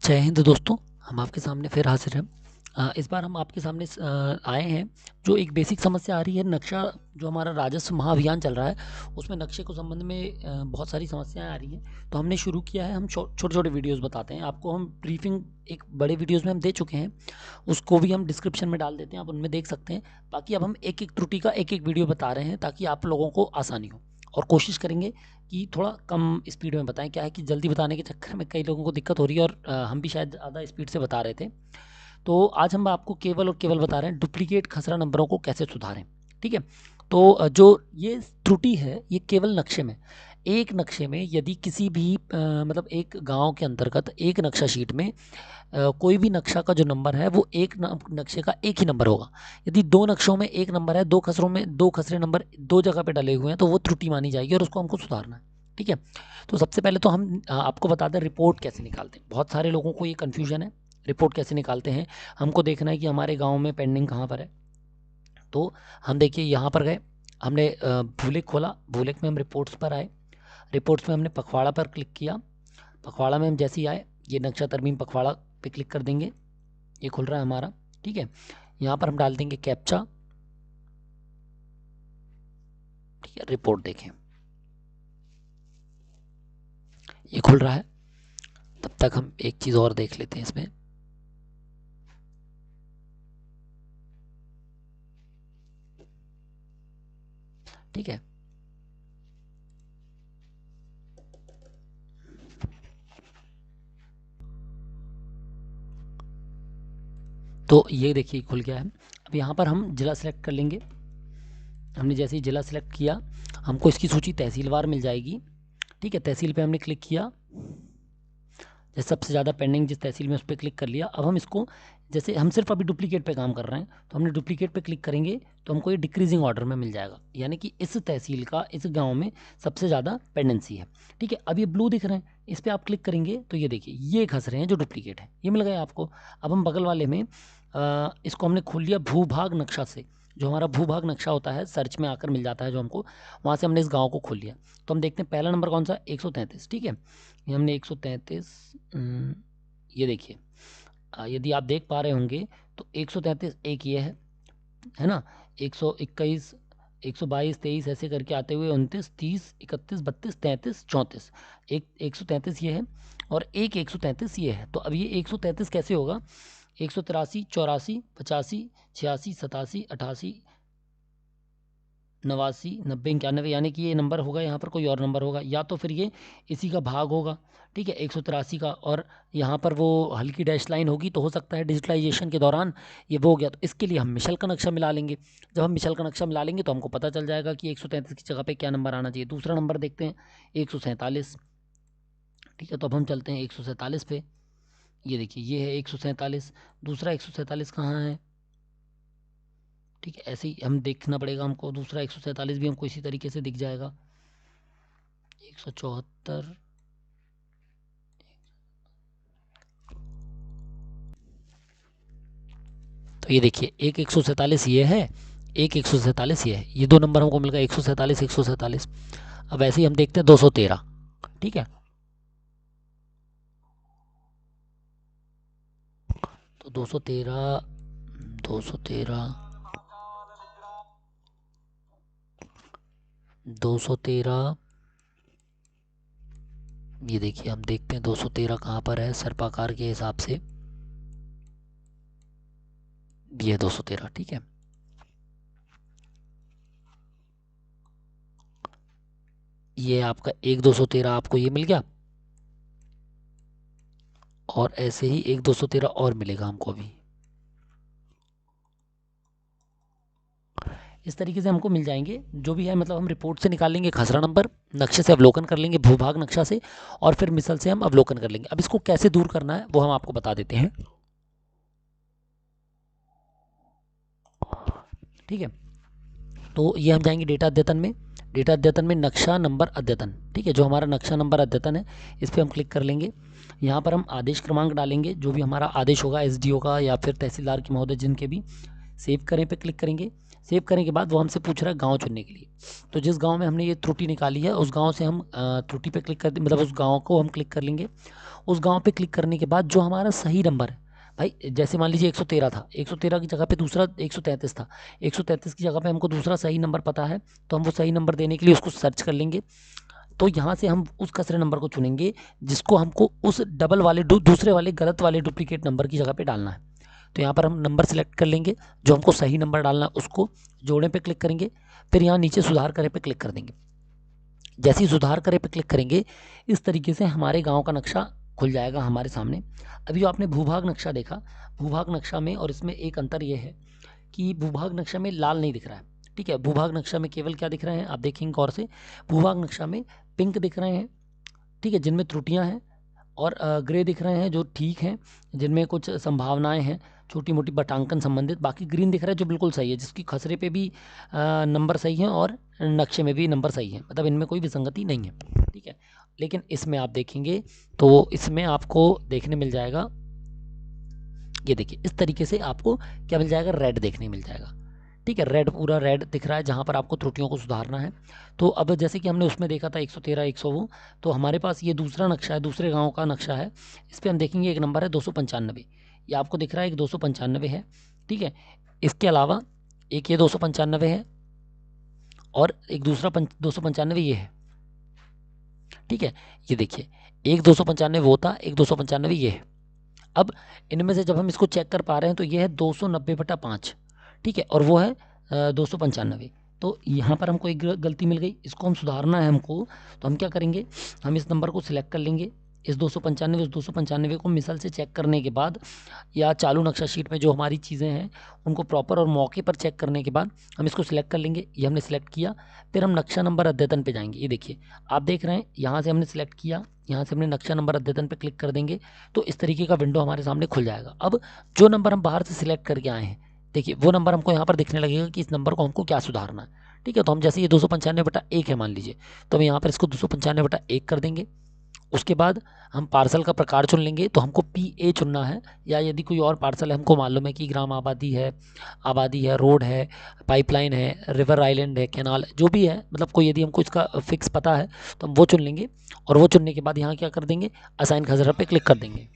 जय हिंद दोस्तों, हम आपके सामने फिर हाजिर हैं। इस बार हम आपके सामने आए हैं। जो एक बेसिक समस्या आ रही है, नक्शा जो हमारा राजस्व महाअभियान चल रहा है उसमें नक्शे को संबंध में बहुत सारी समस्याएं आ रही हैं। तो हमने शुरू किया है, हम छोटे छोटे वीडियोस बताते हैं आपको। हम ब्रीफिंग एक बड़े वीडियोस में हम दे चुके हैं, उसको भी हम डिस्क्रिप्शन में डाल देते हैं, आप उनमें देख सकते हैं। बाकी अब हम एक एक त्रुटि का एक एक वीडियो बता रहे हैं ताकि आप लोगों को आसानी हो, और कोशिश करेंगे कि थोड़ा कम स्पीड में बताएं। क्या है कि जल्दी बताने के चक्कर में कई लोगं को दिक्कत हो रही है, और हम भी शायद ज़्यादा स्पीड से बता रहे थे। तो आज हम आपको केवल और केवल बता रहे हैं डुप्लीकेट खसरा नंबरों को कैसे सुधारें। ठीक है। तो जो ये त्रुटि है ये केवल नक्शे में, एक नक्शे में यदि किसी भी मतलब एक गांव के अंतर्गत एक नक्शा शीट में कोई भी नक्शा का जो नंबर है वो एक नक्शे का एक ही नंबर होगा। यदि दो नक्शों में एक नंबर है, दो खसरों में दो खसरे नंबर दो जगह पे डले हुए हैं, तो वो त्रुटि मानी जाएगी और उसको हमको सुधारना है। ठीक है। तो सबसे पहले तो हम आपको बता दें रिपोर्ट कैसे निकालते हैं। बहुत सारे लोगों को ये कन्फ्यूजन है, रिपोर्ट कैसे निकालते हैं। हमको देखना है कि हमारे गाँव में पेंडिंग कहाँ पर है। तो हम देखिए यहाँ पर गए, हमने भूलेख खोला, भूलेख में हम रिपोर्ट्स पर आए, रिपोर्ट्स में हमने पखवाड़ा पर क्लिक किया। पखवाड़ा में हम जैसे ही आए, ये नक्शा तरमीम पखवाड़ा पे क्लिक कर देंगे, ये खुल रहा है हमारा। ठीक है। यहाँ पर हम डाल देंगे कैप्चा। ठीक है, रिपोर्ट देखें, ये खुल रहा है। तब तक हम एक चीज़ और देख लेते हैं इसमें। ठीक है। तो ये देखिए खुल गया है। अब यहाँ पर हम जिला सेलेक्ट कर लेंगे। हमने जैसे ही जिला सेलेक्ट किया, हमको इसकी सूची तहसीलवार मिल जाएगी। ठीक है, तहसील पे हमने क्लिक किया, जैसे सबसे ज़्यादा पेंडिंग जिस तहसील में उस पर क्लिक कर लिया। अब हम इसको, जैसे हम सिर्फ अभी डुप्लीकेट पे काम कर रहे हैं, तो हमने डुप्लीकेट पे क्लिक करेंगे तो हमको ये डिक्रीजिंग ऑर्डर में मिल जाएगा, यानी कि इस तहसील का इस गांव में सबसे ज़्यादा पेंडेंसी है। ठीक है। अब ये ब्लू दिख रहे हैं, इस पर आप क्लिक करेंगे तो ये देखिए ये खस रहे हैं जो डुप्लीकेट है, ये मिल गया आपको। अब हम बगल वाले में इसको हमने खोल लिया भूभाग नक्शा से। जो हमारा भूभाग नक्शा होता है सर्च में आकर मिल जाता है जो हमको, वहाँ से हमने इस गाँव को खोल लिया। तो हम देखते हैं पहला नंबर कौन सा, 133। ठीक है, ये हमने 133, ये देखिए यदि आप देख पा रहे होंगे तो 133 एक ये है ना, 121, 122, 23 ऐसे करके आते हुए 29, 30, 31, 32, 33, 34, एक 133 ये है, और एक 133 ये है। तो अब ये 133 कैसे होगा, 183, 84, 85, 86, 87, 88, 89, 90, 91, यानी कि ये नंबर होगा, यहाँ पर कोई और नंबर होगा, या तो फिर ये इसी का भाग होगा। ठीक है, 183 का, और यहाँ पर वो हल्की डैश लाइन होगी, तो हो सकता है डिजिटलाइजेशन के दौरान ये वो हो गया। तो इसके लिए हम मिशल का नक्शा मिला लेंगे। जब हम मिशल का नक्शा मिला लेंगे तो हमको पता चल जाएगा कि 133 की जगह पे क्या नंबर आना चाहिए। दूसरा नंबर देखते हैं, 147। ठीक है, तो अब हम चलते हैं 147 पे। ये देखिए ये है 147, दूसरा 147 कहाँ है। ठीक है, ऐसे ही हम देखना पड़ेगा हमको, दूसरा 147 भी हमको इसी तरीके से दिख जाएगा। 174, तो ये देखिए एक 147 ये है, एक 147 ये है, ये दो नंबर हमको मिल गया, 147, 147। अब ऐसे ही हम देखते हैं 213। ठीक है, तो 213, 213, 213, ये देखिए हम देखते हैं 213 कहाँ पर है सर्पाकार के हिसाब से, ये 213। ठीक है, ये आपका एक 213 आपको ये मिल गया, और ऐसे ही एक 213 और मिलेगा हमको अभी। इस तरीके से हमको मिल जाएंगे जो भी है, मतलब हम रिपोर्ट से निकालेंगे खसरा नंबर, नक्शे से अवलोकन कर लेंगे भूभाग नक्शा से, और फिर मिसल से हम अवलोकन कर लेंगे। अब इसको कैसे दूर करना है वो हम आपको बता देते हैं। ठीक है, तो ये हम जाएंगे डेटा अद्यतन में, डेटा अद्यतन में नक्शा नंबर अद्यतन। ठीक है, जो हमारा नक्शा नंबर अद्यतन है इस पर हम क्लिक कर लेंगे। यहाँ पर हम आदेश क्रमांक डालेंगे, जो भी हमारा आदेश होगा एसडीओ का या फिर तहसीलदार की महोदय जिनके भी, सेव करें पे क्लिक करेंगे। सेव करने के बाद वो हमसे पूछ रहा है गांव चुनने के लिए। तो जिस गांव में हमने ये त्रुटि निकाली है उस गांव से हम त्रुटि पे क्लिक कर मतलब उस गांव को हम क्लिक कर लेंगे। उस गांव पे क्लिक करने के बाद जो हमारा सही नंबर है भाई, जैसे मान लीजिए 113 था, 113 की जगह पे दूसरा 133 था, 133 की जगह पे हमको दूसरा सही नंबर पता है, तो हम वो सही नंबर देने के लिए उसको सर्च कर लेंगे। तो यहाँ से हम उस खसरे नंबर को चुनेंगे जिसको हमको उस डबल वाले दूसरे वाले गलत वाले डुप्लीकेट नंबर की जगह पे डालना है। तो यहाँ पर हम नंबर सेलेक्ट कर लेंगे, जो हमको सही नंबर डालना है उसको जोड़ने पे क्लिक करेंगे, फिर यहाँ नीचे सुधार करें पे क्लिक कर देंगे। जैसे ही सुधार करें पे क्लिक करेंगे इस तरीके से हमारे गांव का नक्शा खुल जाएगा हमारे सामने। अभी जो आपने भूभाग नक्शा देखा, भूभाग नक्शा में और इसमें एक अंतर ये है कि भूभाग नक्शा में लाल नहीं दिख रहा है, ठीक है। भूभाग नक्शा में केवल क्या दिख रहे हैं, आप देखेंगे गौर से, भूभाग नक्शा में पिंक दिख रहे हैं, ठीक है, जिनमें त्रुटियां हैं, और ग्रे दिख रहे हैं जो ठीक हैं, जिनमें कुछ संभावनाएं हैं छोटी मोटी बटांकन संबंधित। बाकी ग्रीन दिख रहा है जो बिल्कुल सही है, जिसकी खसरे पे भी नंबर सही है और नक्शे में भी नंबर सही है, मतलब इनमें कोई विसंगति नहीं है, ठीक है। लेकिन इसमें आप देखेंगे तो इसमें आपको देखने मिल जाएगा, ये देखिए इस तरीके से आपको क्या मिल जाएगा, रेड देखने मिल जाएगा, ठीक है। रेड, पूरा रेड दिख रहा है जहाँ पर आपको त्रुटियों को सुधारना है। तो अब जैसे कि हमने उसमें देखा था 113 100 वो, तो हमारे पास ये दूसरा नक्शा है, दूसरे गांव का नक्शा है। इस पर हम देखेंगे एक नंबर है 295, ये आपको दिख रहा है एक 295 है, ठीक है। इसके अलावा एक ये 295 है और एक दूसरा 295 ये है, ठीक है। ये देखिए एक 295 वो था, एक 295 ये है। अब इनमें से जब हम इसको चेक कर पा रहे हैं तो ये है 290/5, ठीक है, और वो है 295। तो यहाँ पर हमको एक गलती मिल गई, इसको हम सुधारना है हमको। तो हम क्या करेंगे, हम इस नंबर को सिलेक्ट कर लेंगे, इस 295 उस 295 को मिसल से चेक करने के बाद या चालू नक्शा शीट में जो हमारी चीज़ें हैं उनको प्रॉपर और मौके पर चेक करने के बाद हम इसको सिलेक्ट कर लेंगे। ये हमने सिलेक्ट किया, फिर हम नक्शा नंबर अद्यतन पे जाएंगे। ये देखिए आप देख रहे हैं यहाँ से हमने सिलेक्ट किया, यहाँ से हमने नक्शा नंबर अद्यतन पे क्लिक कर देंगे तो इस तरीके का विंडो हमारे सामने खुल जाएगा। अब जो नंबर हम बाहर से सिलेक्ट करके आए हैं, देखिए वो नंबर हमको यहाँ पर दिखने लगेगा कि इस नंबर को हमको क्या सुधारना है, ठीक है। तो हम जैसे ये 295/1 है मान लीजिए, तो हम यहाँ पर इसको 295/1 कर देंगे। उसके बाद हम पार्सल का प्रकार चुन लेंगे, तो हमको PA चुनना है, या यदि कोई और पार्सल है, हमको मालूम है कि ग्राम आबादी है, रोड है, पाइपलाइन है, रिवर आइलैंड है, कैनाल, जो भी है, मतलब कोई यदि हमको इसका फिक्स पता है तो हम वो चुन लेंगे। और वो चुनने के बाद यहाँ क्या कर देंगे, असाइन खसरा पे क्लिक कर देंगे,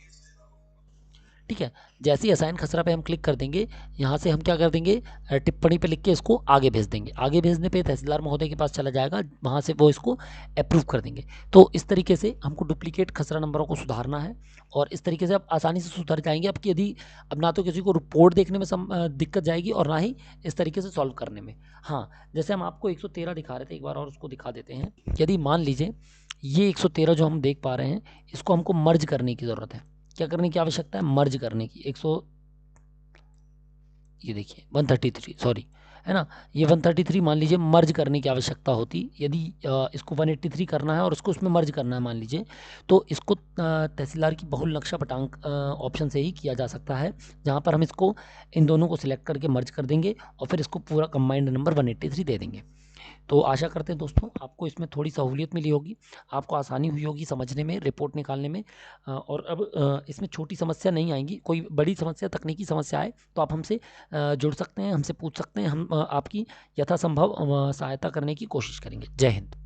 ठीक है। जैसे ही असाइन खसरा पे हम क्लिक कर देंगे, यहाँ से हम क्या कर देंगे, टिप्पणी पे लिख के इसको आगे भेज देंगे। आगे भेजने पे तहसीलदार महोदय के पास चला जाएगा, वहाँ से वो इसको अप्रूव कर देंगे। तो इस तरीके से हमको डुप्लीकेट खसरा नंबरों को सुधारना है और इस तरीके से आप आसानी से सुधर जाएंगे। आपकी यदि अब ना तो किसी को रिपोर्ट देखने में दिक्कत जाएगी और ना ही इस तरीके से सॉल्व करने में। हाँ, जैसे हम आपको 113 दिखा रहे थे, एक बार और उसको दिखा देते हैं। यदि मान लीजिए ये 113 जो हम देख पा रहे हैं, इसको हमको मर्ज करने की ज़रूरत है। क्या करने की आवश्यकता है, मर्ज करने की। ये देखिए 133, सॉरी, है ना, ये 133 मान लीजिए मर्ज करने की आवश्यकता होती। यदि इसको 183 करना है और उसको उसमें मर्ज करना है मान लीजिए, तो इसको तहसीलदार की बहुल नक्शा पटांक ऑप्शन से ही किया जा सकता है, जहाँ पर हम इसको इन दोनों को सिलेक्ट करके मर्ज कर देंगे और फिर इसको पूरा कंबाइंड नंबर 183 दे देंगे। तो आशा करते हैं दोस्तों आपको इसमें थोड़ी सहूलियत मिली होगी, आपको आसानी हुई होगी समझने में, रिपोर्ट निकालने में। और अब इसमें छोटी समस्या नहीं आएंगी, कोई बड़ी समस्या, तकनीकी समस्या आए तो आप हमसे जुड़ सकते हैं, हमसे पूछ सकते हैं, हम आपकी यथासंभव सहायता करने की कोशिश करेंगे। जय हिंद।